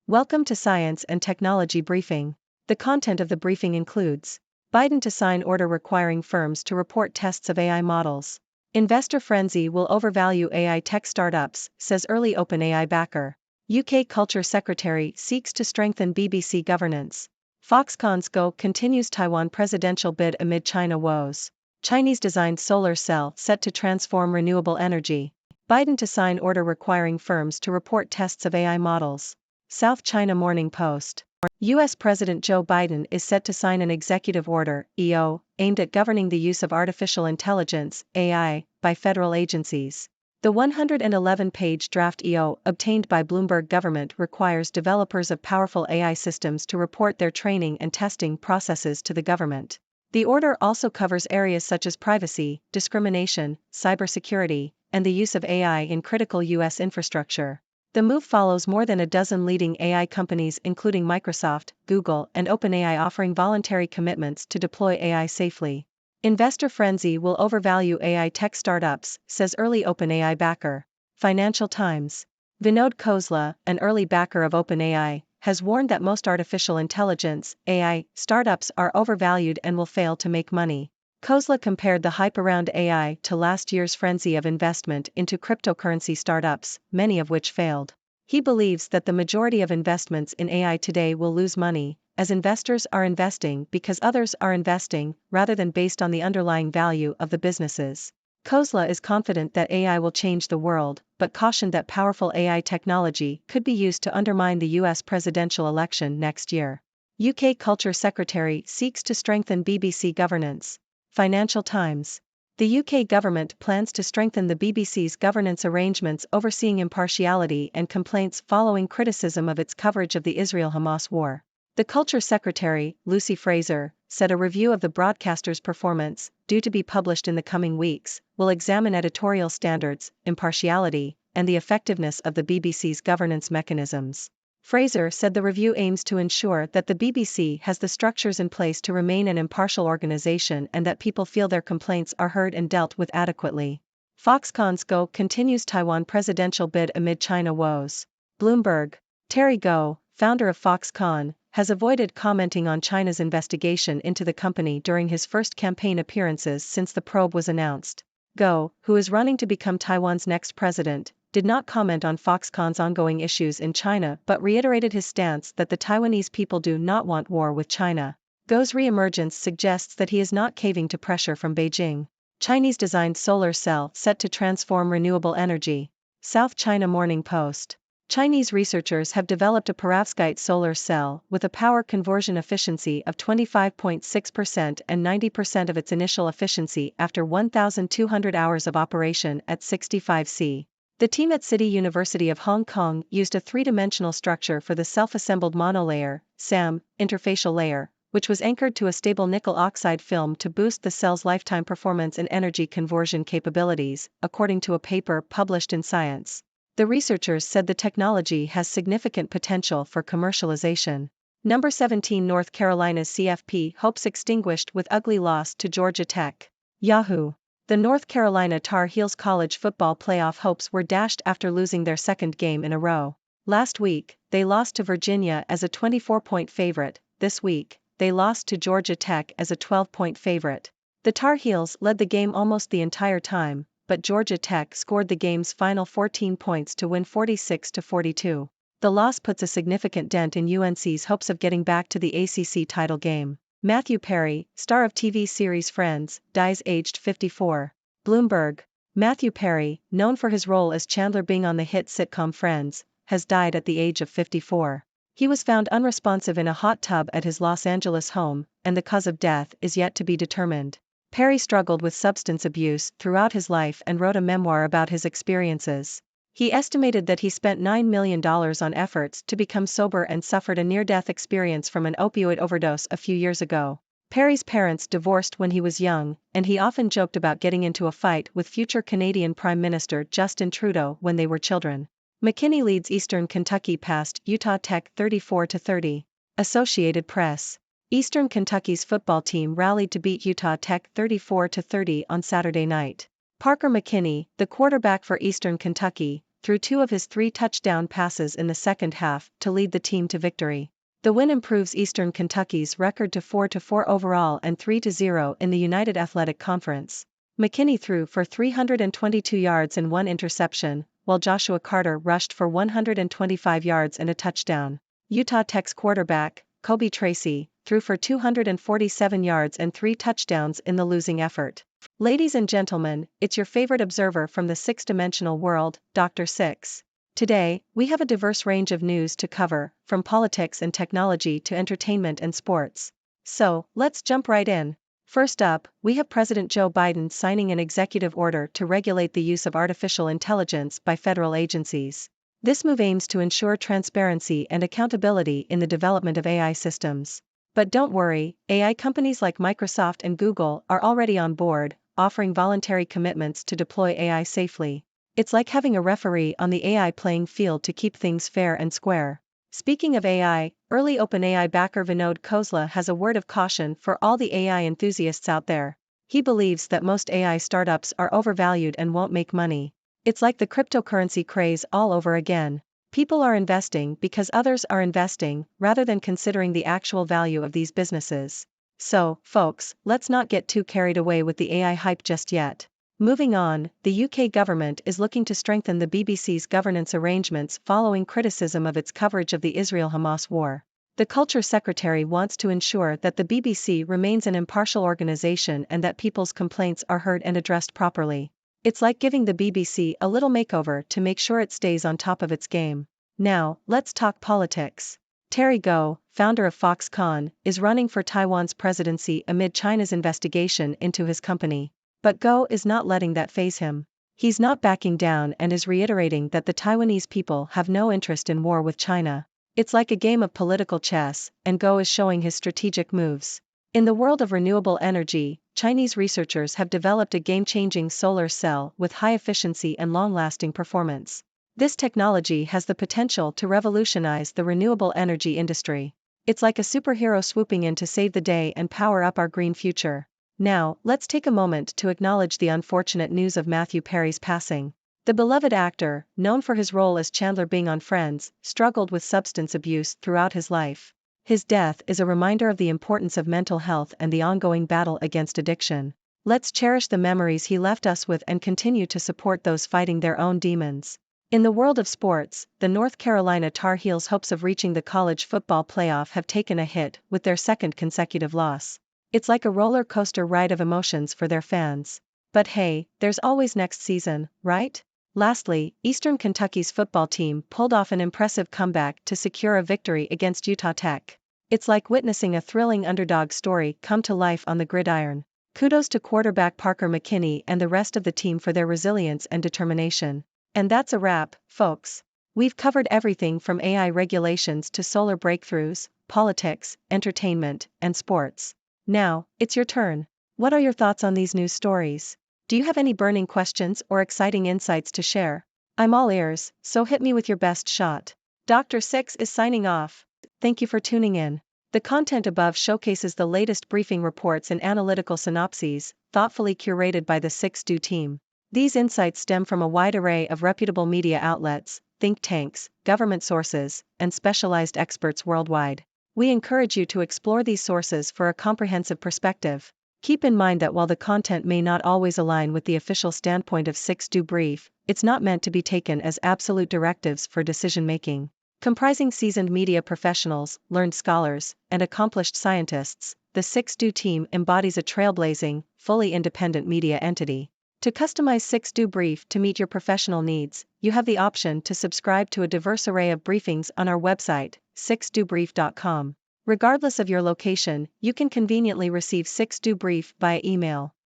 Welcome to Science and Technology Briefing. The content of the briefing includes Biden to sign order requiring firms to report tests of AI models. Investor frenzy will overvalue AI tech startups, says early OpenAI backer. UK Culture Secretary seeks to strengthen BBC governance. Foxconn's Go continues Taiwan presidential bid amid China woes. Chinese designed solar cell set to transform renewable energy. Biden to sign order requiring firms to report tests of AI models. South China Morning Post. U.S. President Joe Biden is set to sign an executive order, EO, aimed at governing the use of artificial intelligence, AI, by federal agencies. The 111-page draft EO obtained by Bloomberg government requires developers of powerful AI systems to report their training and testing processes to the government. The order also covers areas such as privacy, discrimination, cybersecurity, and the use of AI in critical U.S. infrastructure. The move follows more than a dozen leading AI companies including Microsoft, Google, and OpenAI offering voluntary commitments to deploy AI safely. Investor frenzy will overvalue AI tech startups, says early OpenAI backer. Financial Times. Vinod Khosla, an early backer of OpenAI, has warned that most artificial intelligence, AI, startups are overvalued and will fail to make money. Khosla compared the hype around AI to last year's frenzy of investment into cryptocurrency startups, many of which failed. He believes that the majority of investments in AI today will lose money, as investors are investing because others are investing, rather than based on the underlying value of the businesses. Khosla is confident that AI will change the world, but cautioned that powerful AI technology could be used to undermine the US presidential election next year. UK Culture Secretary seeks to strengthen BBC governance. Financial Times. The UK government plans to strengthen the BBC's governance arrangements overseeing impartiality and complaints following criticism of its coverage of the Israel-Hamas war. The Culture Secretary, Lucy Fraser, said a review of the broadcaster's performance, due to be published in the coming weeks, will examine editorial standards, impartiality, and the effectiveness of the BBC's governance mechanisms. Fraser said the review aims to ensure that the BBC has the structures in place to remain an impartial organization and that people feel their complaints are heard and dealt with adequately. Foxconn's Go continues Taiwan presidential bid amid China woes. Bloomberg. Terry Go, founder of Foxconn, has avoided commenting on China's investigation into the company during his first campaign appearances since the probe was announced. Go, who is running to become Taiwan's next president, did not comment on Foxconn's ongoing issues in China but reiterated his stance that the Taiwanese people do not want war with China. Go's re-emergence suggests that he is not caving to pressure from Beijing. Chinese-designed solar cell set to transform renewable energy. South China Morning Post. Chinese researchers have developed a perovskite solar cell with a power conversion efficiency of 25.6% and 90% of its initial efficiency after 1,200 hours of operation at 65 C. The team at City University of Hong Kong used a three-dimensional structure for the self-assembled monolayer, SAM, interfacial layer, which was anchored to a stable nickel oxide film to boost the cell's lifetime performance and energy conversion capabilities, according to a paper published in Science. The researchers said the technology has significant potential for commercialization. Number 17 North Carolina's CFP hopes extinguished with ugly loss to Georgia Tech. Yahoo! The North Carolina Tar Heels college football playoff hopes were dashed after losing their second game in a row. Last week, they lost to Virginia as a 24-point favorite. This week, they lost to Georgia Tech as a 12-point favorite. The Tar Heels led the game almost the entire time, but Georgia Tech scored the game's final 14 points to win 46-42. The loss puts a significant dent in UNC's hopes of getting back to the ACC title game. Matthew Perry, star of TV series Friends, dies aged 54. Bloomberg. Matthew Perry, known for his role as Chandler Bing on the hit sitcom Friends, has died at the age of 54. He was found unresponsive in a hot tub at his Los Angeles home, and the cause of death is yet to be determined. Perry struggled with substance abuse throughout his life and wrote a memoir about his experiences. He estimated that he spent $9 million on efforts to become sober and suffered a near-death experience from an opioid overdose a few years ago. Perry's parents divorced when he was young, and he often joked about getting into a fight with future Canadian Prime Minister Justin Trudeau when they were children. McKinney leads Eastern Kentucky past Utah Tech 34-30. Associated Press. Eastern Kentucky's football team rallied to beat Utah Tech 34-30 on Saturday night. Parker McKinney, the quarterback for Eastern Kentucky, threw 2 of his 3 touchdown passes in the second half to lead the team to victory. The win improves Eastern Kentucky's record to 4-4 overall and 3-0 in the United Athletic Conference. McKinney threw for 322 yards and 1 interception, while Joshua Carter rushed for 125 yards and a touchdown. Utah Tech's quarterback, Kobe Tracy, threw for 247 yards and 3 touchdowns in the losing effort. Ladies and gentlemen, it's your favorite observer from the six-dimensional world, Dr. Six. Today, we have a diverse range of news to cover, from politics and technology to entertainment and sports. So, let's jump right in. First up, we have President Joe Biden signing an executive order to regulate the use of artificial intelligence by federal agencies. This move aims to ensure transparency and accountability in the development of AI systems. But don't worry, AI companies like Microsoft and Google are already on board, offering voluntary commitments to deploy AI safely. It's like having a referee on the AI playing field to keep things fair and square. Speaking of AI, early OpenAI backer Vinod Khosla has a word of caution for all the AI enthusiasts out there. He believes that most AI startups are overvalued and won't make money. It's like the cryptocurrency craze all over again. People are investing because others are investing, rather than considering the actual value of these businesses. So, folks, let's not get too carried away with the AI hype just yet. Moving on, the UK government is looking to strengthen the BBC's governance arrangements following criticism of its coverage of the Israel-Hamas war. The Culture Secretary wants to ensure that the BBC remains an impartial organization and that people's complaints are heard and addressed properly. It's like giving the BBC a little makeover to make sure it stays on top of its game. Now, let's talk politics. Terry Gou, founder of Foxconn, is running for Taiwan's presidency amid China's investigation into his company. But Gou is not letting that faze him. He's not backing down and is reiterating that the Taiwanese people have no interest in war with China. It's like a game of political chess, and Gou is showing his strategic moves. In the world of renewable energy, Chinese researchers have developed a game-changing solar cell with high efficiency and long-lasting performance. This technology has the potential to revolutionize the renewable energy industry. It's like a superhero swooping in to save the day and power up our green future. Now, let's take a moment to acknowledge the unfortunate news of Matthew Perry's passing. The beloved actor, known for his role as Chandler Bing on Friends, struggled with substance abuse throughout his life. His death is a reminder of the importance of mental health and the ongoing battle against addiction. Let's cherish the memories he left us with and continue to support those fighting their own demons. In the world of sports, the North Carolina Tar Heels' hopes of reaching the college football playoff have taken a hit with their second consecutive loss. It's like a roller coaster ride of emotions for their fans. But hey, there's always next season, right? Lastly, Eastern Kentucky's football team pulled off an impressive comeback to secure a victory against Utah Tech. It's like witnessing a thrilling underdog story come to life on the gridiron. Kudos to quarterback Parker McKinney and the rest of the team for their resilience and determination. And that's a wrap, folks. We've covered everything from AI regulations to solar breakthroughs, politics, entertainment, and sports. Now, it's your turn. What are your thoughts on these news stories? Do you have any burning questions or exciting insights to share? I'm all ears, so hit me with your best shot. Dr. Six is signing off. Thank you for tuning in. The content above showcases the latest briefing reports and analytical synopses, thoughtfully curated by the Six Do team. These insights stem from a wide array of reputable media outlets, think tanks, government sources, and specialized experts worldwide. We encourage you to explore these sources for a comprehensive perspective. Keep in mind that while the content may not always align with the official standpoint of Six Do Brief, it's not meant to be taken as absolute directives for decision-making. Comprising seasoned media professionals, learned scholars, and accomplished scientists, the Six Do team embodies a trailblazing, fully independent media entity. To customize Six Do Brief to meet your professional needs, you have the option to subscribe to a diverse array of briefings on our website, sixdobrief.com. Regardless of your location, you can conveniently receive Six Do Brief via email.